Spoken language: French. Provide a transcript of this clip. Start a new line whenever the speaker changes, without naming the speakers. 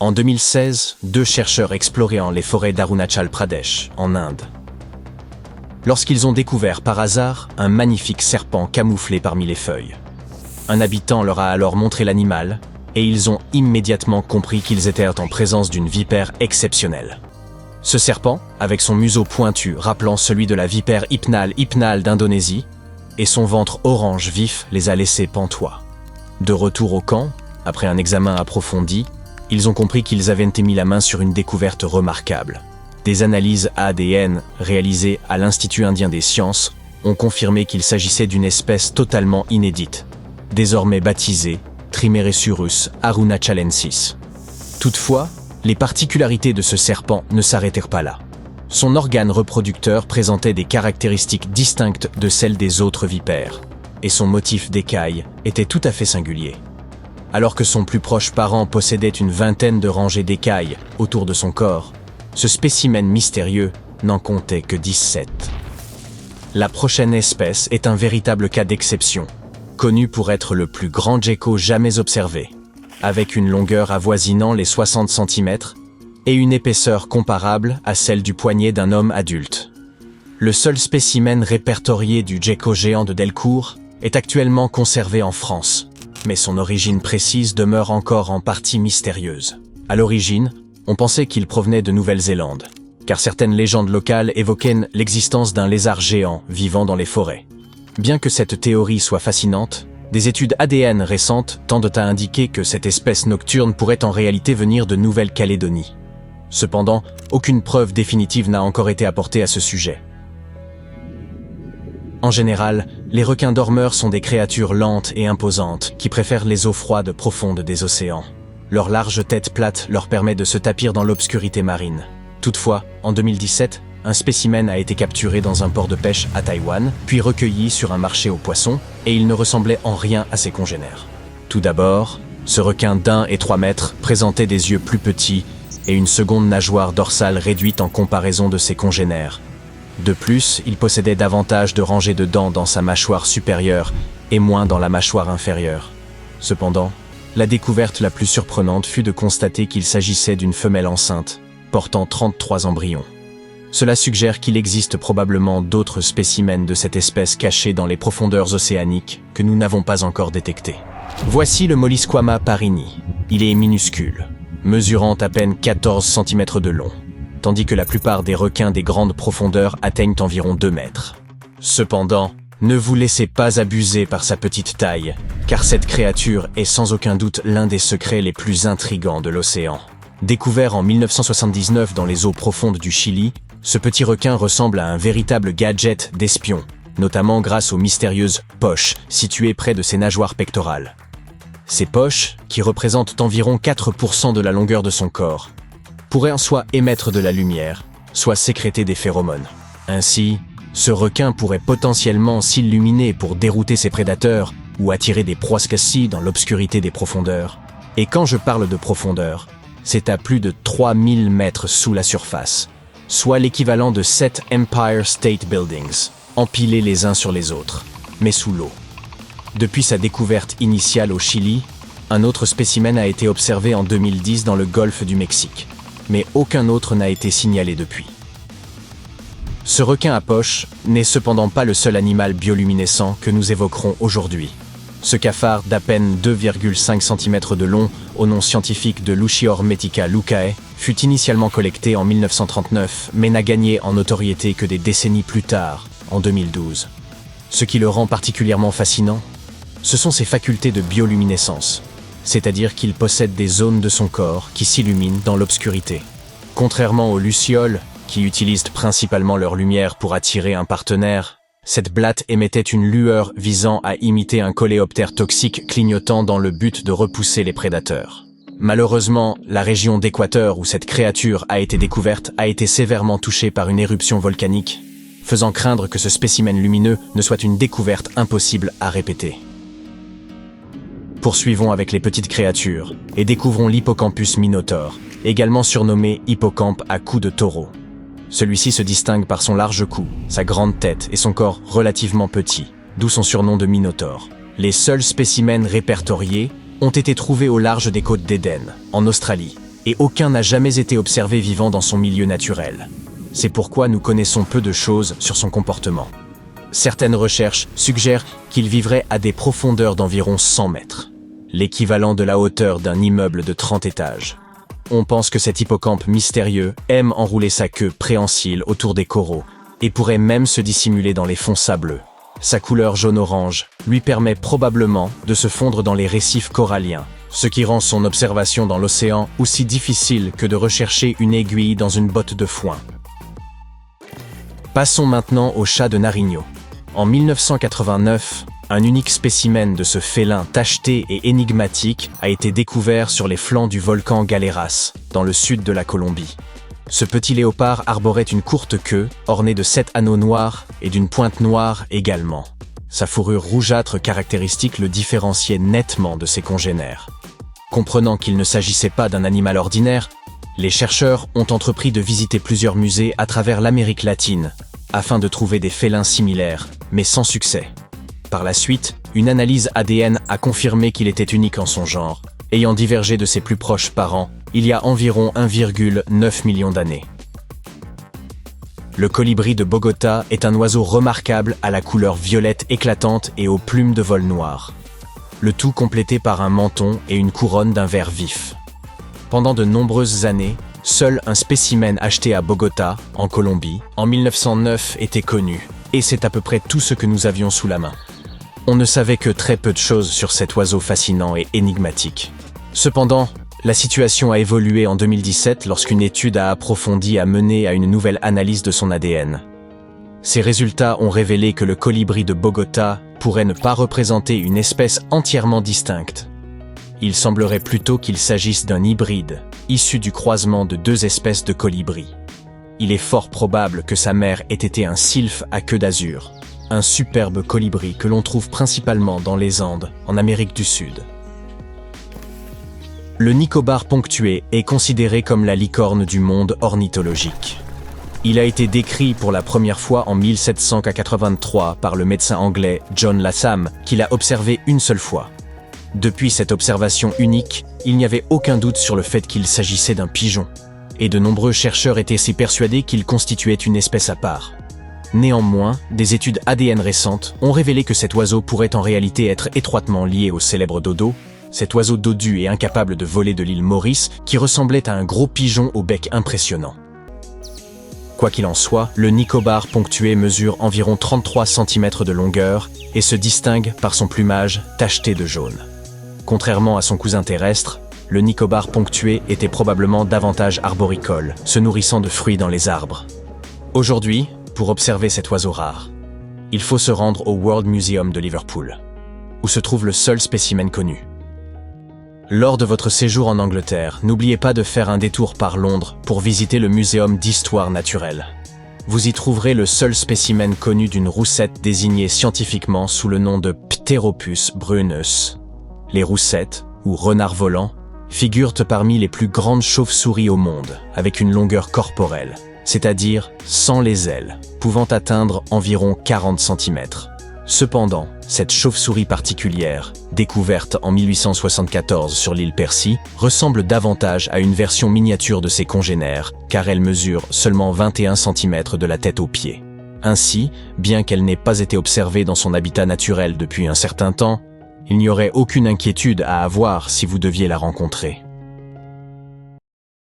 En 2016, 2 chercheurs exploraient les forêts d'Arunachal Pradesh, en Inde. Lorsqu'ils ont découvert par hasard un magnifique serpent camouflé parmi les feuilles. Un habitant leur a alors montré l'animal, et ils ont immédiatement compris qu'ils étaient en présence d'une vipère exceptionnelle. Ce serpent, avec son museau pointu rappelant celui de la vipère hypnale d'Indonésie, et son ventre orange vif les a laissés pantois. De retour au camp, après un examen approfondi, ils ont compris qu'ils avaient mis la main sur une découverte remarquable. Des analyses ADN réalisées à l'Institut indien des sciences ont confirmé qu'il s'agissait d'une espèce totalement inédite, désormais baptisée Trimeresurus arunachalensis. Toutefois, les particularités de ce serpent ne s'arrêtèrent pas là. Son organe reproducteur présentait des caractéristiques distinctes de celles des autres vipères, et son motif d'écaille était tout à fait singulier. Alors que son plus proche parent possédait une vingtaine de rangées d'écailles autour de son corps, ce spécimen mystérieux n'en comptait que 17. La prochaine espèce est un véritable cas d'exception, connu pour être le plus grand gecko jamais observé, avec une longueur avoisinant les 60 cm et une épaisseur comparable à celle du poignet d'un homme adulte. Le seul spécimen répertorié du gecko géant de Delcourt est actuellement conservé en France, mais son origine précise demeure encore en partie mystérieuse. À l'origine, on pensait qu'il provenait de Nouvelle-Zélande, car certaines légendes locales évoquaient l'existence d'un lézard géant vivant dans les forêts. Bien que cette théorie soit fascinante, des études ADN récentes tendent à indiquer que cette espèce nocturne pourrait en réalité venir de Nouvelle-Calédonie. Cependant, aucune preuve définitive n'a encore été apportée à ce sujet. En général, les requins dormeurs sont des créatures lentes et imposantes qui préfèrent les eaux froides profondes des océans. Leur large tête plate leur permet de se tapir dans l'obscurité marine. Toutefois, en 2017, un spécimen a été capturé dans un port de pêche à Taïwan, puis recueilli sur un marché aux poissons, et il ne ressemblait en rien à ses congénères. Tout d'abord, ce requin d'1 et 3 mètres présentait des yeux plus petits et une seconde nageoire dorsale réduite en comparaison de ses congénères. De plus, il possédait davantage de rangées de dents dans sa mâchoire supérieure et moins dans la mâchoire inférieure. Cependant, la découverte la plus surprenante fut de constater qu'il s'agissait d'une femelle enceinte, portant 33 embryons. Cela suggère qu'il existe probablement d'autres spécimens de cette espèce cachés dans les profondeurs océaniques que nous n'avons pas encore détectés. Voici le Mollisquama parini. Il est minuscule, mesurant à peine 14 cm de long, tandis que la plupart des requins des grandes profondeurs atteignent environ 2 mètres. Cependant, ne vous laissez pas abuser par sa petite taille, car cette créature est sans aucun doute l'un des secrets les plus intrigants de l'océan. Découvert en 1979 dans les eaux profondes du Chili, ce petit requin ressemble à un véritable gadget d'espion, notamment grâce aux mystérieuses poches situées près de ses nageoires pectorales. Ces poches, qui représentent environ 4% de la longueur de son corps, pourraient soit émettre de la lumière, soit sécréter des phéromones. Ainsi, ce requin pourrait potentiellement s'illuminer pour dérouter ses prédateurs ou attirer des proies cachées dans l'obscurité des profondeurs. Et quand je parle de profondeur, c'est à plus de 3000 mètres sous la surface, soit l'équivalent de 7 Empire State Buildings, empilés les uns sur les autres, mais sous l'eau. Depuis sa découverte initiale au Chili, un autre spécimen a été observé en 2010 dans le golfe du Mexique, mais aucun autre n'a été signalé depuis. Ce requin à poche n'est cependant pas le seul animal bioluminescent que nous évoquerons aujourd'hui. Ce cafard d'à peine 2,5 cm de long, au nom scientifique de Luchiormetica lucae, fut initialement collecté en 1939, mais n'a gagné en notoriété que des décennies plus tard, en 2012. Ce qui le rend particulièrement fascinant, ce sont ses facultés de bioluminescence, c'est-à-dire qu'il possède des zones de son corps qui s'illuminent dans l'obscurité. Contrairement aux lucioles, qui utilisent principalement leur lumière pour attirer un partenaire, cette blatte émettait une lueur visant à imiter un coléoptère toxique clignotant dans le but de repousser les prédateurs. Malheureusement, la région d'Équateur où cette créature a été découverte a été sévèrement touchée par une éruption volcanique, faisant craindre que ce spécimen lumineux ne soit une découverte impossible à répéter. Poursuivons avec les petites créatures et découvrons l'Hippocampus minotaure, également surnommé hippocampe à cou de taureau. Celui-ci se distingue par son large cou, sa grande tête et son corps relativement petit, d'où son surnom de minotaure. Les seuls spécimens répertoriés ont été trouvés au large des côtes d'Éden, en Australie, et aucun n'a jamais été observé vivant dans son milieu naturel. C'est pourquoi nous connaissons peu de choses sur son comportement. Certaines recherches suggèrent qu'il vivrait à des profondeurs d'environ 100 mètres, l'équivalent de la hauteur d'un immeuble de 30 étages. On pense que cet hippocampe mystérieux aime enrouler sa queue préhensile autour des coraux et pourrait même se dissimuler dans les fonds sableux. Sa couleur jaune-orange lui permet probablement de se fondre dans les récifs coralliens, ce qui rend son observation dans l'océan aussi difficile que de rechercher une aiguille dans une botte de foin. Passons maintenant au chat de Nariño. En 1989, un unique spécimen de ce félin tacheté et énigmatique a été découvert sur les flancs du volcan Galeras, dans le sud de la Colombie. Ce petit léopard arborait une courte queue, ornée de 7 anneaux noirs et d'une pointe noire également. Sa fourrure rougeâtre caractéristique le différenciait nettement de ses congénères. Comprenant qu'il ne s'agissait pas d'un animal ordinaire, les chercheurs ont entrepris de visiter plusieurs musées à travers l'Amérique latine, afin de trouver des félins similaires, mais sans succès. Par la suite, une analyse ADN a confirmé qu'il était unique en son genre, ayant divergé de ses plus proches parents il y a environ 1,9 million d'années. Le colibri de Bogota est un oiseau remarquable à la couleur violette éclatante et aux plumes de vol noires. Le tout complété par un menton et une couronne d'un vert vif. Pendant de nombreuses années, seul un spécimen acheté à Bogota, en Colombie, en 1909 était connu, et c'est à peu près tout ce que nous avions sous la main. On ne savait que très peu de choses sur cet oiseau fascinant et énigmatique. Cependant, la situation a évolué en 2017 lorsqu'une étude approfondie a mené à une nouvelle analyse de son ADN. Ces résultats ont révélé que le colibri de Bogota pourrait ne pas représenter une espèce entièrement distincte. Il semblerait plutôt qu'il s'agisse d'un hybride, issu du croisement de 2 espèces de colibris. Il est fort probable que sa mère ait été un sylphe à queue d'azur, un superbe colibri que l'on trouve principalement dans les Andes, en Amérique du Sud. Le Nicobar ponctué est considéré comme la licorne du monde ornithologique. Il a été décrit pour la première fois en 1783 par le médecin anglais John Lassam, qui l'a observé une seule fois. Depuis cette observation unique, il n'y avait aucun doute sur le fait qu'il s'agissait d'un pigeon, et de nombreux chercheurs étaient si persuadés qu'il constituait une espèce à part. Néanmoins, des études ADN récentes ont révélé que cet oiseau pourrait en réalité être étroitement lié au célèbre dodo, cet oiseau dodu et incapable de voler de l'île Maurice qui ressemblait à un gros pigeon au bec impressionnant. Quoi qu'il en soit, le Nicobar ponctué mesure environ 33 cm de longueur et se distingue par son plumage tacheté de jaune. Contrairement à son cousin terrestre, le Nicobar ponctué était probablement davantage arboricole, se nourrissant de fruits dans les arbres. Aujourd'hui, pour observer cet oiseau rare, il faut se rendre au World Museum de Liverpool, où se trouve le seul spécimen connu. Lors de votre séjour en Angleterre, n'oubliez pas de faire un détour par Londres pour visiter le Muséum d'histoire naturelle. Vous y trouverez le seul spécimen connu d'une roussette désignée scientifiquement sous le nom de Pteropus brunus. Les roussettes, ou renards volants, figurent parmi les plus grandes chauves-souris au monde, avec une longueur corporelle, c'est-à-dire sans les ailes, pouvant atteindre environ 40 cm. Cependant, cette chauve-souris particulière, découverte en 1874 sur l'île Percy, ressemble davantage à une version miniature de ses congénères, car elle mesure seulement 21 cm de la tête aux pieds. Ainsi, bien qu'elle n'ait pas été observée dans son habitat naturel depuis un certain temps, il n'y aurait aucune inquiétude à avoir si vous deviez la rencontrer.